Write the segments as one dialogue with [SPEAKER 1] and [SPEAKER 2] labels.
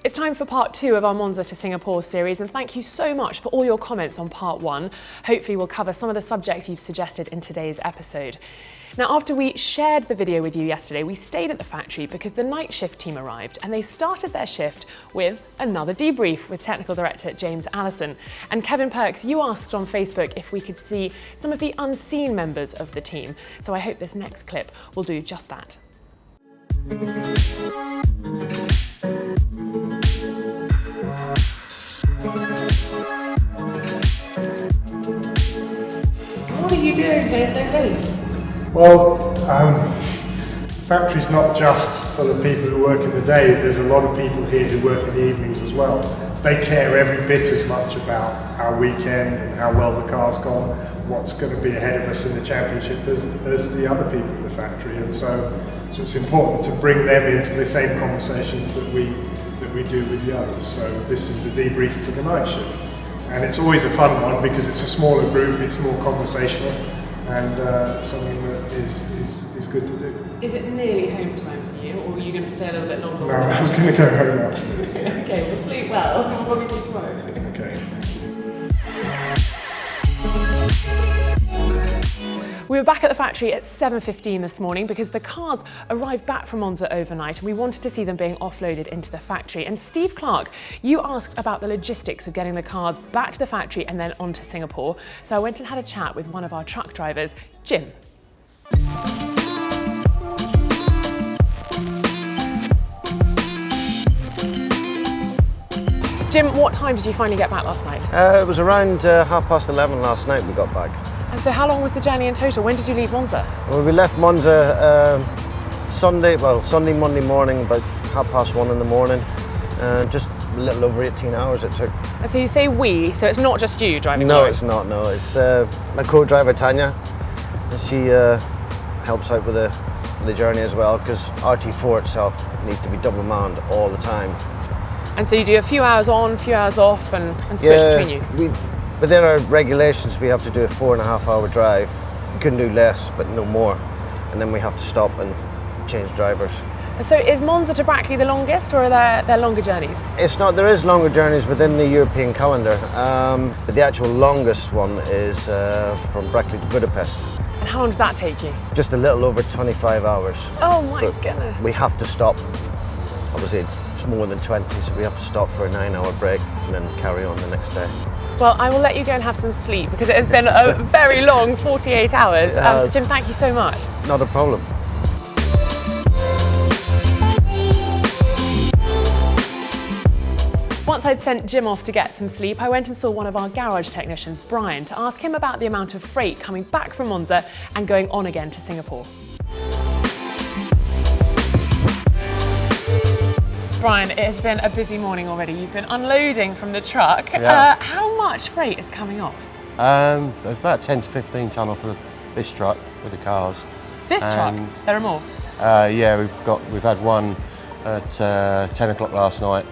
[SPEAKER 1] It's time for part 2 of our Monza to Singapore series, and thank you so much for all your comments on part 1. Hopefully we'll cover some of the subjects you've suggested in today's episode. Now, after we shared the video with you yesterday, we stayed at the factory because the night shift team arrived and they started their shift with another debrief with Technical Director James Allison. And Kevin Perks, you asked on Facebook if we could see some of the unseen members of the team. So I hope this next clip will do just that. What are you doing here so late?
[SPEAKER 2] Well, the factory's not just for the people who work in the day. There's a lot of people here who work in the evenings as well. They care every bit as much about our weekend and how well the car's gone, what's going to be ahead of us in the championship as the other people in the factory. And so it's important to bring them into the same conversations that we do with the others. So this is the debrief for the night shift. And it's always a fun one because it's a smaller group, it's more conversational, and something that is good to do.
[SPEAKER 1] Is it nearly home time for you, or are you going to stay a little bit longer?
[SPEAKER 2] No, I'm going to go home after this.
[SPEAKER 1] Okay, well sleep well. We'll probably see you tomorrow.
[SPEAKER 2] Okay.
[SPEAKER 1] We were back at the factory at 7:15 this morning because the cars arrived back from Monza overnight and we wanted to see them being offloaded into the factory. And Steve Clark, you asked about the logistics of getting the cars back to the factory and then on to Singapore. So I went and had a chat with one of our truck drivers, Jim. Jim, what time did you finally get back last night?
[SPEAKER 3] It was around 11:30 last night we got back.
[SPEAKER 1] And so how long was the journey in total? When did you leave Monza?
[SPEAKER 3] Well, we left Monza Sunday, Monday morning, about 1:30 in the morning. Just a little over 18 hours it took.
[SPEAKER 1] And so you say we, so it's not just you driving?
[SPEAKER 3] No, it's not, no. It's my co-driver Tanya. She helps out with the journey as well, because RT4 itself needs to be double manned all the time.
[SPEAKER 1] And so you do a few hours on, a few hours off and switch between you?
[SPEAKER 3] Within our regulations, we have to do a 4.5-hour drive. We couldn't do less, but no more. And then we have to stop and change drivers.
[SPEAKER 1] So is Monza to Brackley the longest, or are there longer journeys?
[SPEAKER 3] It's not. There is longer journeys within the European calendar, but the actual longest one is from Brackley to Budapest.
[SPEAKER 1] And how long does that take you?
[SPEAKER 3] Just a little over 25 hours.
[SPEAKER 1] Oh my goodness.
[SPEAKER 3] We have to stop. Obviously, it's more than 20, so we have to stop for a 9-hour break and then carry on the next day.
[SPEAKER 1] Well, I will let you go and have some sleep because it has been a very long 48 hours. Jim, thank you so much.
[SPEAKER 3] Not a problem.
[SPEAKER 1] Once I'd sent Jim off to get some sleep, I went and saw one of our garage technicians, Brian, to ask him about the amount of freight coming back from Monza and going on again to Singapore. Brian, it has been a busy morning already. You've been unloading from the truck.
[SPEAKER 4] Yeah.
[SPEAKER 1] How much freight is coming off?
[SPEAKER 4] There's about 10 to 15 tonne off of this truck with the cars.
[SPEAKER 1] This truck? There are more?
[SPEAKER 4] Yeah, we've had one at 10 o'clock last night,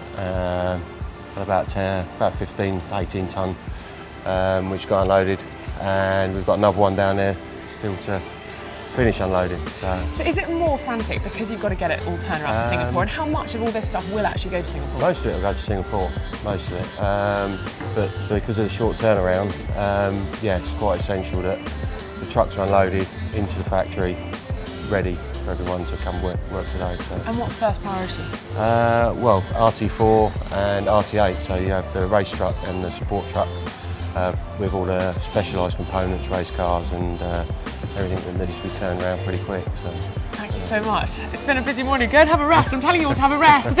[SPEAKER 4] about 15, 18 tonne, which got unloaded, and we've got another one down there still to finish unloading.
[SPEAKER 1] So is it more frantic because you've got to get it all turned around to Singapore? And how much of all this stuff will actually go to Singapore?
[SPEAKER 4] Most of it will go to Singapore, most of it. But because of the short turnaround, yeah, it's quite essential that the trucks are unloaded into the factory, ready for everyone to come work today. So.
[SPEAKER 1] And what's first priority?
[SPEAKER 4] Well, RT4 and RT8, so you have the race truck and the support truck with all the specialised components, race cars and everything that needs to be turned around pretty quick. So.
[SPEAKER 1] Thank you so much. It's been a busy morning. Go and have a rest. I'm telling you all to have a rest.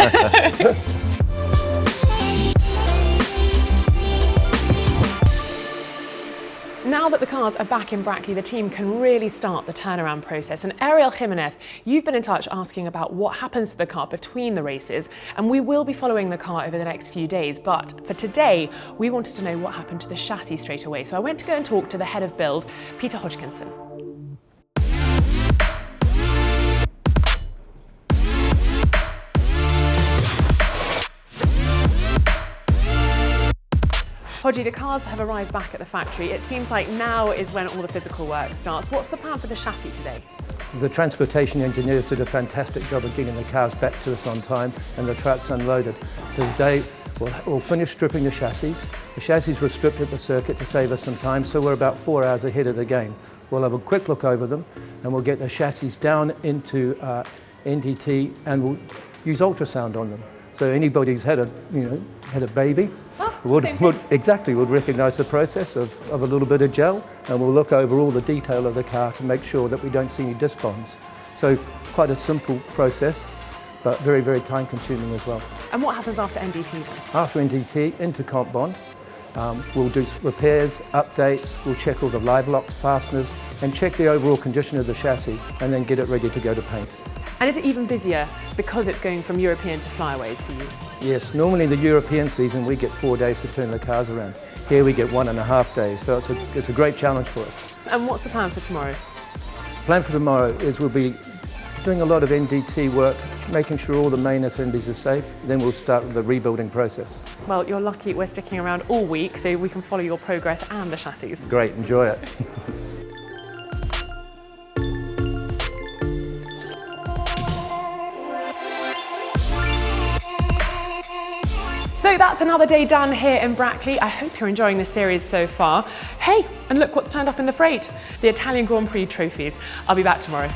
[SPEAKER 1] Now that the cars are back in Brackley, the team can really start the turnaround process. And Ariel Jimenez, you've been in touch asking about what happens to the car between the races, and we will be following the car over the next few days. But for today, we wanted to know what happened to the chassis straight away. So I went to go and talk to the head of build, Peter Hodgkinson. Hodgie, the cars have arrived back at the factory. It seems like now is when all the physical work starts. What's the plan for the chassis today?
[SPEAKER 5] The transportation engineers did a fantastic job of getting the cars back to us on time and the trucks unloaded. So today we'll finish stripping the chassis. The chassis were stripped at the circuit to save us some time, so we're about 4 hours ahead of the game. We'll have a quick look over them and we'll get the chassis down into NDT and we'll use ultrasound on them. So anybody who's had a baby would recognise the process of a little bit of gel, and we'll look over all the detail of the car to make sure that we don't see any disc bonds. So quite a simple process, but very, very time consuming as well.
[SPEAKER 1] And what happens after NDT then?
[SPEAKER 5] After NDT, into comp bond. We'll do repairs, updates, we'll check all the live locks, fasteners, and check the overall condition of the chassis, and then get it ready to go to paint.
[SPEAKER 1] And is it even busier because it's going from European to flyaways for you?
[SPEAKER 5] Yes, normally the European season we get 4 days to turn the cars around. Here we get 1.5 days, so it's a great challenge for us.
[SPEAKER 1] And what's the plan for tomorrow?
[SPEAKER 5] The plan for tomorrow is we'll be doing a lot of NDT work, making sure all the main assemblies are safe, then we'll start the rebuilding process.
[SPEAKER 1] Well, you're lucky we're sticking around all week so we can follow your progress and the chassis.
[SPEAKER 5] Great, enjoy it.
[SPEAKER 1] So that's another day done here in Brackley. I hope you're enjoying this series so far. Hey, and look what's turned up in the freight, the Italian Grand Prix trophies. I'll be back tomorrow.